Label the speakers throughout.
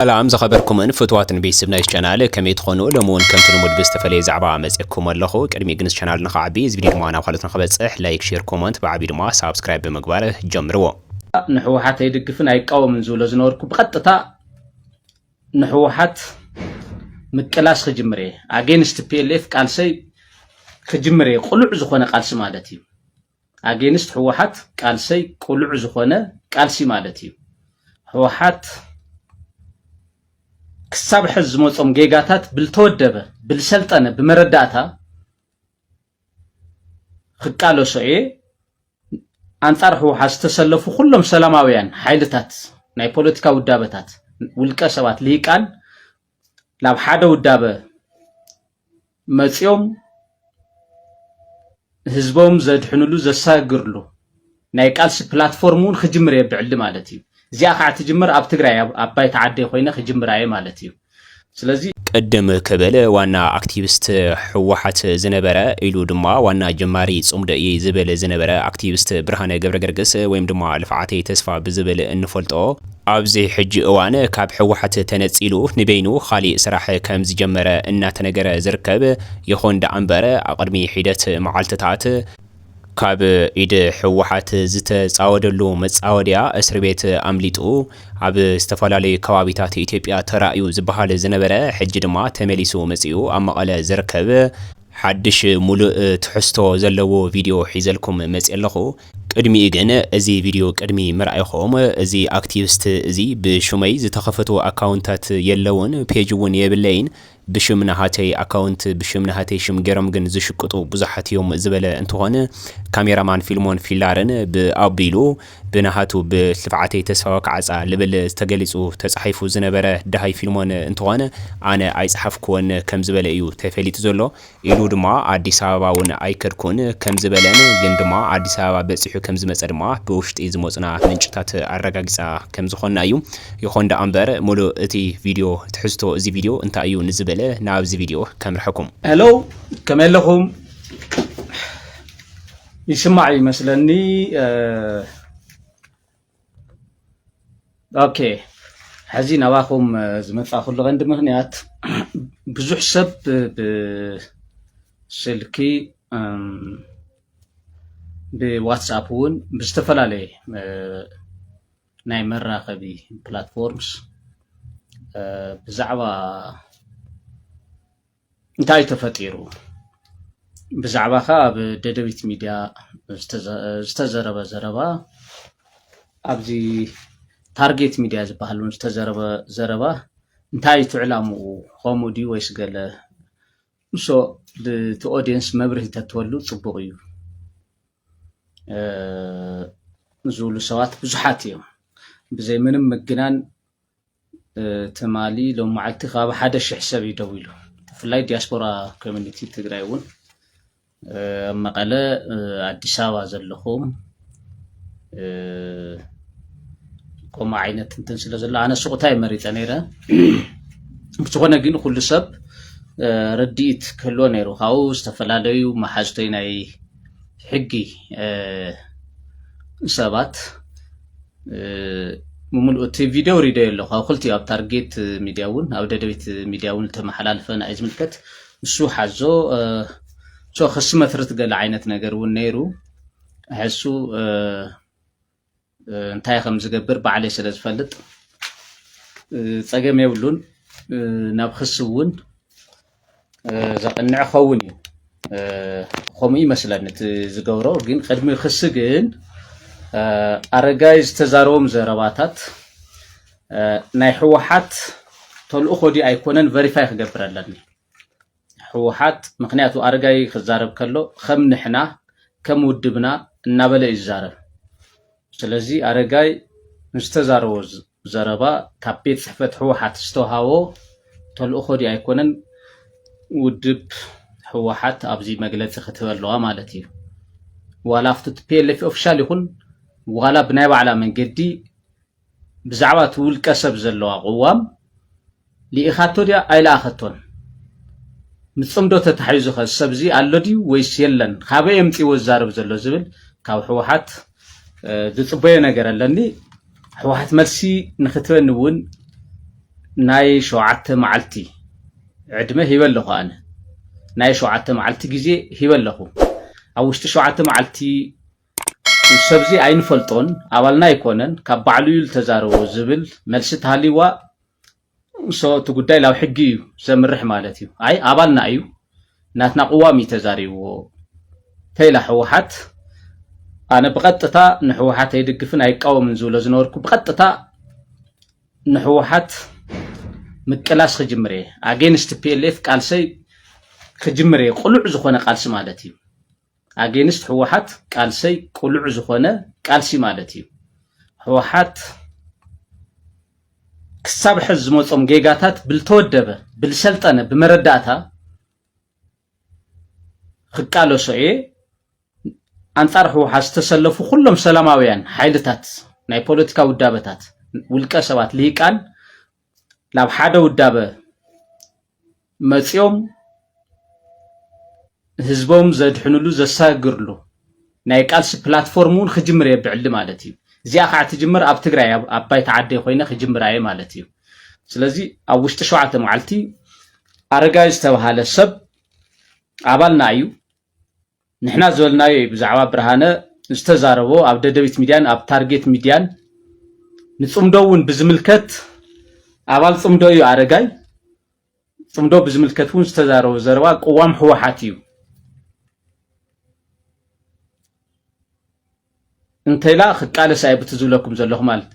Speaker 1: سلام زخبركم فتوات بيس بنايش channel كمية خونو لمون كم تنمود بستفلي زعبا مسئكم اللخو كرمي جنس channel نخعبي زبديد معنا وخلطنا خبز لايك شير كومنت بعبيد ما سابسكرايب بمقبارة جمروا
Speaker 2: نحو حتى يدقفنا يقاوم من زول زنوركم بقطتا نحو حتى متكلاس خجمري against PLF قال سي خجمري قلع زخونه قالسي مالتي against حوحات قال سي قلع زخونه قالسي مالتي حوحات كساب حز موصم جيجاتات بالتودبه بالسلطنه بمرداتا خقالو سوي አንጻር ህወሓት ተሰለፉ ሁሉም ሰላማውያን ኃይልታት ናይ ፖለቲካ ውዳበታት ውልቀ ሰባት ሊቃን ላብ ሓደ ውዳበ መጽዮም ህዝቦም ዘድሕኑሉ ዘሳግርሉ ናይ ቃልሲ ፕላትፎርሙን ክጅምር የብዕል ማለት እዩ እዚኣ ከዓ ትጅምር ኣብ ትግራይ ኣባይ ተዓደ ኮይነ ክጅምር ኣየ ማለት እዩ ስለዚ
Speaker 1: قدم كبل وانا اكتيفست حوحات زنبرة إلو دما وانا جماري صمدئي زبل زنبرة اكتيفست برهانة قبرقرقس ويم دما الفعاتي تسفى بزبل النفلتو أبزي حج وانا كاب حوحات تنسيلو نبينو خالي سراح كامز جمرة إنا تنقر زركب يخون دا عنبرة أقرمي حيدت معالتتات كاب إيد حوحات زت صاودلو مصاوديا اسر بيت امليتو اب استفالالي كوابيتات ኢትዮጵያ ተራእዩ ዝበሃል ዝነበረ ሕጂ ድማ ተመሊሱ መጽኡ ኣብ መቐለ ዝርከብ ሓድሽ ሙሉእ ትሕዝቶ ዘለዎ ቪድዮ ሒዘልኩም መጽእ ኣለኹ ቅድሚ ግን እዚ ቪድዮ ቅድሚ ምርኣይኹም እዚ አክቲቪስት እዚ ብሹመይ ዝተኸፈቱ አካውንታት የለውን ፔጅ ውን የብለይን بشمنا هاتي اكاونت بشمنا هاتي شم جرم جن زشقطو بزحت يوم زبله انتوهن كاميرامان فيلمون فيلارن بابيلو بنهاتو بلفعاتي تسواك عصا لبل استغليصو تصحيفو زنبره دهاي فيلمون انتوهن انا ايصحفكون كم زبله ايو تفليت زلو يلو دما اديس ابابا ون ايكركون كم زبلن جن دما اديس ابابا بصحو كم زمص دما بوشطي زمصنا منጭታት አረጋግጻ كم زخنا ايو يخوندا امبر مولو اتي فيديو تحزتو ازي فيديو انت ايو نزبل نابز فيديو كاميرا حكم
Speaker 2: هلو كما لكم يسمعي مثلني اوكي حزين اواخم زمصا كل غند مغنيات بزح سب بسلكي بواتسابون بستفلالي ناي مراقبي بلاتفورمز بزعوا انتاي تفطيرو بزعباخا بددبيت ميديا استزربا زربا ابزي تارجت ميديا زبحالون استزربا زربا انتاي تعلامو خومودي ويس قال سو the audience مبره تتولو صبغيو زولو سوات بزحاتيو بزي منم مجنان تمالي لو معلتي غاب حدا حساب يدويلو فلاي دياسبورا كوميونيتي تግራይውን መቀለ አዲስ አበባ ዘለኹም ቆማ አይነት እንትን ስለዘለ አነ ሱቁታይ መሪጠ ነይረ ብዝኾነ ግን ኩሉ ሰብ ረዲት ከሎ ነይሩ ካው ዝተፈላላዩ ማሓዝተይ ናይ ሕጊ ሰባት مملؤت فيديو ريدي له خلتي اب تارجت ميدياون او ددبيت ميدياون تمحلالفنا اي زملكت سو حزو سو خصمه فرت قال عينت ነገር ون نيرو حسو انتاي خم زغبر بعلي سلاز فلط صقم يبلون ناب خصون زقنع خوني خمي مثلا زغورو ግን قدمي خص ግን አረጋይ ተዛሮም ዘረባታት ናይ ህወሓት ተልእኾዲ ኣይኮነን ቨሪፋይ ክገብረለኒ ህወሓት ምክንያቱ አረጋይ ክዛረብ ከሎ ከም ንሕና ከም ውድብና እናበለ ይዛረብ ስለዚ አረጋይ ምስተዛረው ዘረባ ካቤት ጽሕፈት ህወሓት ዝተሃዎ ተልእኾዲ ኣይኮነን ውድብ ህወሓት ኣብዚ መግለጽ ክትበለዋ ማለት እዩ ዋላፍቱ PLF ኦፊሻል ይኹን وغلا بناي بعلا من جدي بزعبات والكسب زلوا قوام لإخاتو ديا أيلا أخاتون متصمدو تتحيزو خسبزي اللودي ويسيلن خابي يمتي وزارب زلو زبل كاو حوحات دو صبايا نقر اللاني حوحات مرسي نختوين نبون ناي شوعت معلتي عدمه هيبلخو أنا ناي شوعت معلتي جزء هيبلخو أوشت شوعت معلتي سبزي أين فلتون أولنا يكونن كبعلو يلتزارو زبل ملست هاليوا سو تقولي لو حقيو سمرح مالتيو أي أبالنا أيو ناتنا قوامي تزاريو تيلا حوحات أنا بقطتا نحوحات يدقفن أي قوم نزول زنوركو بقطتا نحوحات مكلاس خجمري أجينست PLF قال سي خجمري قلوع زخونة قال سي مالتيو أجينست حوحات قال سي قلوع زخونة قال سي مالتيو حوحات كساب حز موصم جيجاتات بالتودبه بالسلطنة بمرداتها خقالو سوئي أنصار حوحات تسلفو كلهم سلاماويان حيلتات ناي بوليتيكا ودابتات ولكا سوات ليقان لو حدا ودابه مصيوم ህዝቦም ዘድሕኑሉ ዘሳግርሉ ናይ ቃልሲ ፕላትፎርሙን ክጅምር የብዕል ማለት እዩ እዚኣ ከዓ ትጅምር ኣብ ትግራይ ኣብ ባይታ ዓደ ኮይነ ክጅምር ኣየ ማለት እዩ ስለዚ ኣብ ውሽጢ 7 መዓልቲ ኣረጋይ ዝተባሃለ ሰብ ኣባልና እዩ ንሕና ዘበልናዮ ብዛዕባ ብርሃነ ዝተዛረቦ ኣብ ደደቢት ሚድያን ኣብ ታርጌት ሚድያን ንጽምዶውን ብዝምልከት ኣባል ጽምዶ እዩ ኣረጋይ ጽምዶ ብዝምልከትውን ዝተዛረቦ ዘረባ ቅዋም ሕወሓት እዩ እንተላ خቃለስ ኣይብት ዝብለኩም ዘለኹ ማለት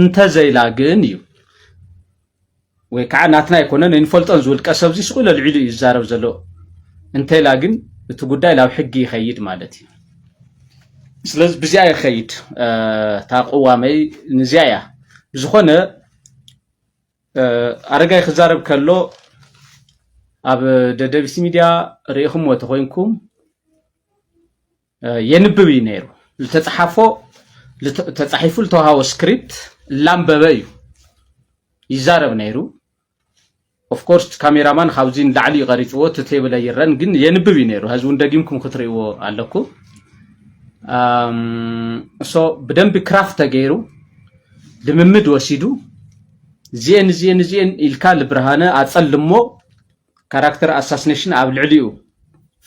Speaker 2: እንተ ዘይላ ግን እዩ ወይ ከዓ ናትና ይኮነን እንፈልጦን ዝውልቀ ሰብዚ ስቁለ ልዕሊ ይዛረብ ዘሎ እንተላ ግን እቲ ጉዳይ ላብ ሕጊ ይኸይድ ማለት እዩ ስለዚ ብዚያ ይኸይድ ታقዋመይ ንዚያ ዝኾነ ኣረጋይ ክዛረብ ከሎ ኣብ ደደቢት ሚድያ ርኢኹም ወተኮይንኩም የንብብ ነይሩ ተጻሒፉ ተዋሃው ስክሪፕት ላምበበ እዩ ይዛረብ ነይሩ ኦፍ ኮርስ ካሜራማን ካብዚን ላዕሊ ቀሪጽዎ ተተበለ ይረን ግን የንብብ ነይሩ ህዝቡ እንደጊምኩም ክትሪእዎ ኣለኩ ሶ በደንብ ክራፍት ተገይሩ ልምምድ ወሲዱ ዚን ኢልካ ለብርሃነ አጸልሞ ካራክተር አሳሲኔሽን ኣብ ልዕሊኡ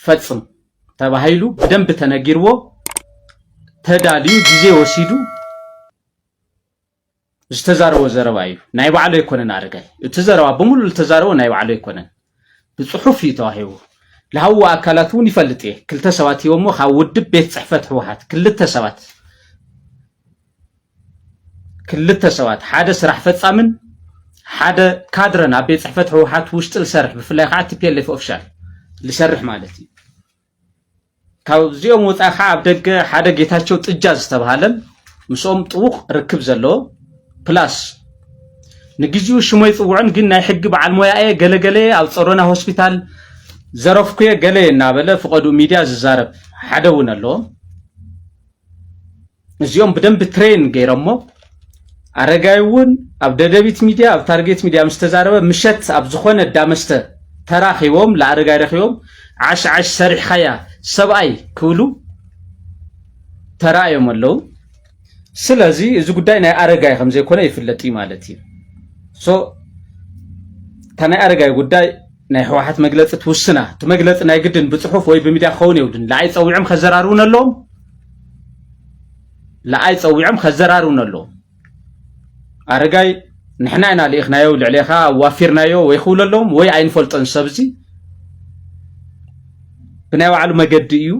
Speaker 2: ፈጽም ተባሂሉ በደንብ ተነጊርዎ ተዳልዩ ጊዜ ወሲዱ ዝተዛረቦ ዘረባ እዩ ናይ ባዕሉ ይኮነን ኣረጋይ እቲ ዘረባ በሙሉ ዝተዛረቦ ናይ ባዕሉ ይኮነን ብጽሑፍ ይተዋሂቡ ለሃው አካላቱን ይፈልጥ ክልተ ሰባት ይወሞ ካብ ውድብ ቤት ጽሕፈት ሕወሓት ክልተ ሰባት ሓደ ስራሕ ፈጻምን ሓደ ካድረን ኣብ ቤት ጽሕፈት ሕወሓት ውሽጢ ዝሰርሕ ብፍላይ ከዓ TPLF ኦፊሻል ዝሰርሕ ማለት እዩ ካብዚኦም ወፃኢ ከዓ ኣብ ደገ ሓደ ጌታቸው ጥጃ ዝተባሃለን ምስኦም ጥቡቕ ርክብ ዘሎ ፕላስ ንግዚኡ ሽሞይ ጽውዕን ግን ናይ ሕጊ በዓል ሞያየ ገለገለ ኣብ ጾሮና ሆስፒታል ዘረፍኩየ ገለ እናበለ ፍቀዱ ሚድያ ዝዛረብ ሓደውን ኣሎ እዚኦም በደንብ ትሬን ገይሮሞ ኣረጋይውን ኣብ ደደቢት ሚድያ ኣብ ታርጌት ሚድያ ምስተዛረበ ምሸት ኣብ ዝኾነ ዳመስተ ተራኺቦም ለኣረጋይ ረኺቦም ዓሽ ሰሪሕኻያ ሰብኣይ ክብሉ ተራእዮም ኣለዉ ስለዚ እዚ ጉዳይ ናይ ኣረጋይ ከም ዘይኮነ ይፍለጥ ማለት እዩ ሶ ተናይ ኣረጋይ ጉዳይ ናይ ሕወሓት መግለጽ ትውስና ትመግለጽ ናይ ግድን ብጽሑፍ ወይ በሚድያ ኸውን ይውድን ለኣይ ጸዊዖም ከዘራሩን ኣለዎም ለኣይ ጸዊዖም ከዘራሩን ኣለዎም ኣረጋይ ንሕና ኢና ልኢኽናዮ ልዕሌኻ ዋፊርናዮ ወይ ክብሉ ኣለዎም ወይ ኣይንፈልጦን ሰብዚ ብናይ ባዕሉ መገዲ እዩ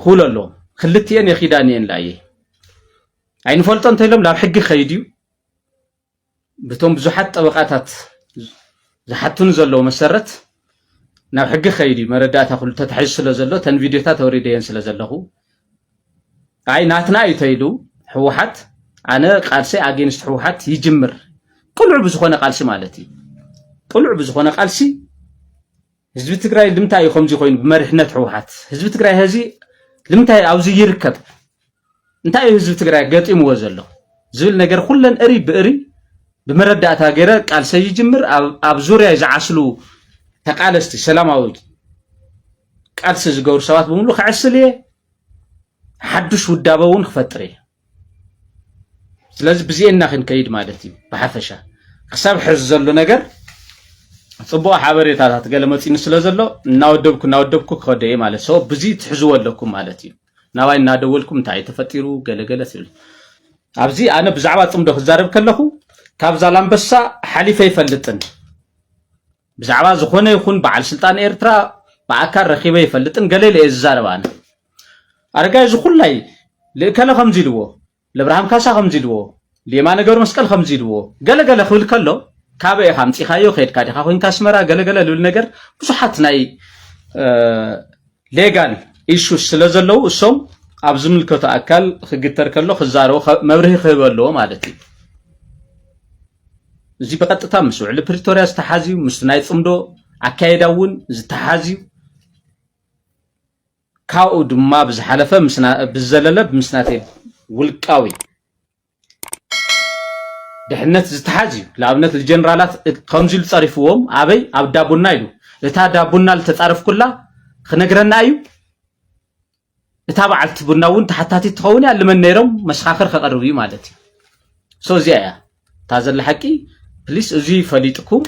Speaker 2: ክብሉ ኣለዎም ክልቲአን የኺዳን እየን ላየ ኣይንፈልጦ እንተኢሎም ላብ ሕጊ ኸይድ እዩ ብቶም ብዙሓት ጠበቃታት ዝሓቱን ዘለዎ መሰረት ናብ ሕጊ ኸይድ እዩ መረዳእታ ኩሉ ተታሒዙ ስለ ዘሎ ተን ቪድዮታት ተወሪደየን ስለ ዘለኹ ኣይ ናትና እዩ ተኢሉ ሕወሓት ኣነ ቃልሲ ኣጌንስት ሕወሓት ይጅምር ቁልዕ ብዝኾነ ቃልሲ ማለት እዩ ቁልዕ ብዝኾነ ቃልሲ ህዝቢ ትግራይ ልምታይ እዩ ከምዚ ኮይኑ ብመሪሕነት ሕወሓት ህዝቢ ትግራይ ህዚ ልምታይ ኣብዚ ይርከብ እንታይ እዩ ህዝቢ ትግራይ ገጢምዎ ዘሎ ዝብል ነገር ኩለን እሪ ብእሪ بمردات هاجرة قال سيجمر أب زوريا يزعسلو تقالستي سلاماوي قال سيزغور سوات بملو خعسليه حدش ودابون خفتري سلاز بزينا خن كيد مالتي بحفشة ክሳብ ሕዚ ዘሎ ነገር ጽቡቕ ሓበሬታታት ገለ መፂን ስለ ዘሎ እናወደብኩ ክኸደ እየ ማለት ሰው ብዙ ትሕዝዎ ኣለኩም ማለት እዩ ናባይ እናደወልኩም እንታይ ተፈጢሩ ገለገለ ትብል ኣብዚ ኣነ ብዛዕባ ጽምዶ ክዛረብ ከለኹ ካብ ዛላምበሳ ሓሊፈ ይፈልጥን ብዛዕባ ዝኾነ ይኹን በዓል ስልጣን ኤርትራ በኣካል ረኺበ ይፈልጥን ገለለ እየ ዝዛረብ ኣነ ኣረጋይ ዝኹላይ ልእከለ ከምዚ ኢልዎ ለብርሃም ካሳ ከምዚ ኢልዎ ለየማነ ገብረ መስቀል ከምዚ ኢልዎ ገለገለ ክብል ከሎ ካበይ ሓምፂኻዮ ኸይድካ ዲኻ ኮይንካ ኣስመራ ገለገለ ልብል ነገር ብዙሓት ናይ ሌጋል ኢሹስ ስለ ዘለው እሶም ኣብ ዝምልከቶ ኣካል ክግተር ከሎ ክዛረቦ መብርሂ ክህብ ኣለዎ ማለት እዩ እዚ በቀጥታ ምስ ውዕሊ ፕሪቶሪያ ዝተሓዝዩ ምስ ናይ ጽምዶ ኣካይዳ እውን ዝተሓዝዩ ካብኡ ድማ ብዝሓለፈ ብዘለለ ምስናተይ ውልቃዊ ድሕነት ዝተሓዝዩ ለኣብነት ጀነራላት ከምዚ ኢሉ ፀሪፍዎም ኣበይ ኣብ ዳቡና ኢሉ እታ ዳቡና ዝተፃረፍኩላ ክነግረና እዩ እታ በዓልቲ ቡና እውን ተሓታቲት ትኸውን እያ ልመን ነይሮም መሰኻኽር ከቐርቡ እዩ ማለት እዩ ሶ እዚኣ እያ እታ ዘላ ሓቂ ፕሊስ እዚ ፈሊጥኩም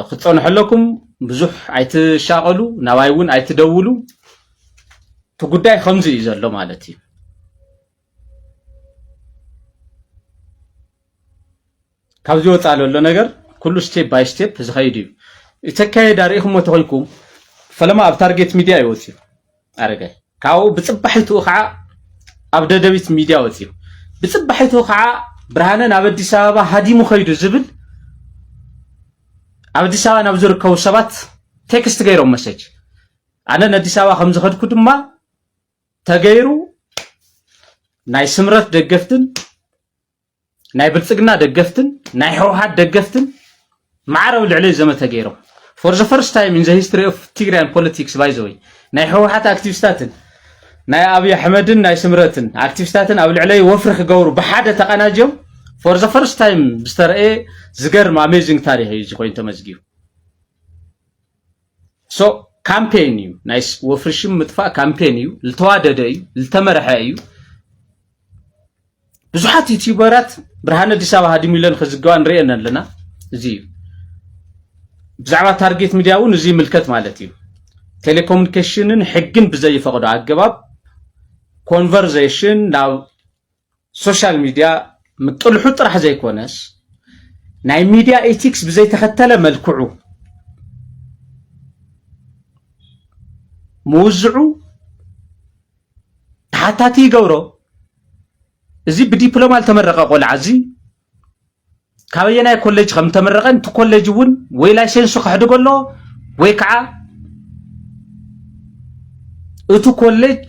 Speaker 2: ክትፀንሐለኩም ብዙሕ ኣይትሻቐሉ ናባይ እውን ኣይትደውሉ እቲ ጉዳይ ከምዚ እዩ ዘሎ ማለት እዩ ካብዚ ወፃእ ዘሎ ነገር ኩሉ ስቴፕ ባይ ስቴፕ ዝኸይድ እዩ እተካየዳ ርኢኹምዎ ተኮይንኩም ፈለማ ኣብ ታርጌት ሚድያ ይወፅዩ ኣረጋይ ካብኡ ብፅባሒትኡ ከዓ ኣብ ደደቢት ሚድያ ወፅዩ ብፅባሒትኡ ከዓ ብርሃነ ናብ ኣዲስ ኣበባ ሃዲሙ ኸይዱ ዝብል ኣብ ኣዲስ ኣበባ ናብ ዝርከቡ ሰባት ቴክስት ገይሮም መሰጅ ኣነ ንኣዲስ ኣበባ ከም ዝኸድኩ ድማ ተገይሩ ናይ ስምረት ደገፍትን ናይ ብልጽግና ደገፍትን ናይ ሕወሓት ደገፍትን ማዕረብ ልዕሊ ዘመተ ገይሮም for the first time in the history of Tigrayan politics by the way ናይ ሕወሓት ኣክቲቪስታትን ናይ ኣብይ ኣሕመድን ናይ ስምረትን ኣክቲቪስታትን ኣብ ልዕሊ ወፍሪ ክገብሩ ብሓደ ተቐናጅዮም for the first time ብስተርኤ ዝገርም amazing ታሪክ እዩ ዝኾይኑ ተመዝጊቡ so ካምፔን እዩ ናይ ወፍሪ ሽም ምጥፋእ ካምፔን እዩ ልተዋደደ እዩ ልተመረሐ እዩ ብዙሓት ዩቲዩበራት ብርሃነ ኣዲስ ኣበባ ሃዲሙ ኢለን ክዝገባ ንሪአን ኣለና እዚ እዩ ብዛዕባ ታርጌት ሚድያ እውን እዚ ምልከት ማለት እዩ ቴሌኮሙኒኬሽንን ሕግን ብዘይፈቅዶ ኣገባብ ኮንቨርሴሽን ናብ ሶሻል ሚድያ ምጥልሑ ጥራሕ ዘይኮነስ ናይ ሚድያ ኤቲክስ ብዘይተኸተለ መልክዑ ምውዝዑ ተሓታቲ ይገብሮ እዚ ብዲፕሎማ ዝተመረቀ ቆልዓ እዚ ካበየናይ ኮሌጅ ከም ተመረቀን እቲ ኮሌጅ እውን ወይ ላይሰንሱ ክሕድገሎ ወይ ከዓ እቲ ኮሌጅ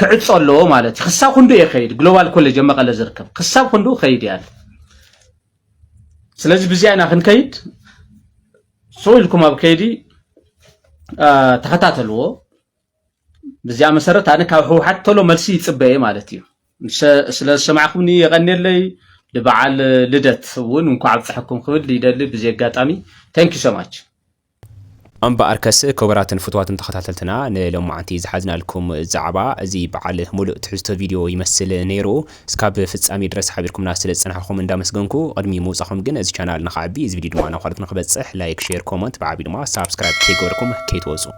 Speaker 2: ክዕፆ ኣለዎ ማለት እዩ ክሳብ ክንዱ እየ ከይድ ግሎባል ኮሌጅ ኣብ መቐለ ዝርከብ ክሳብ ክንዱ ከይድ እያ ስለዚ ብዚኣ ኢና ክንከይድ ሰው ኢልኩም ኣብ ከይዲ ተኸታተልዎ ብዚኣ መሰረት ኣነ ካብ ሕወሓት ቶሎ መልሲ ይፅበ እየ ማለት እዩ ስለ ሰማዕኹምኒ የቀኒለይ لبعال لدت ون ونكو عبصحكم خبل يدل بزي قاطامي ثانك يو سو ماتش
Speaker 1: أم بأركس كبرات فتوات تخاتلتنا لو معنتي زحزنا لكم زعبا زي بعل ملء تحسوا فيديو يمثل نيرو سكاب فتصامي درس حبيركم ناس لصنحكم اندامسغنكو قدمي موصخم جن از channel نخابي از فيديو دمانا خالتنا خبصح لايك شير كومنت بعبي دما سبسكرايب كيغوركم كيتوزو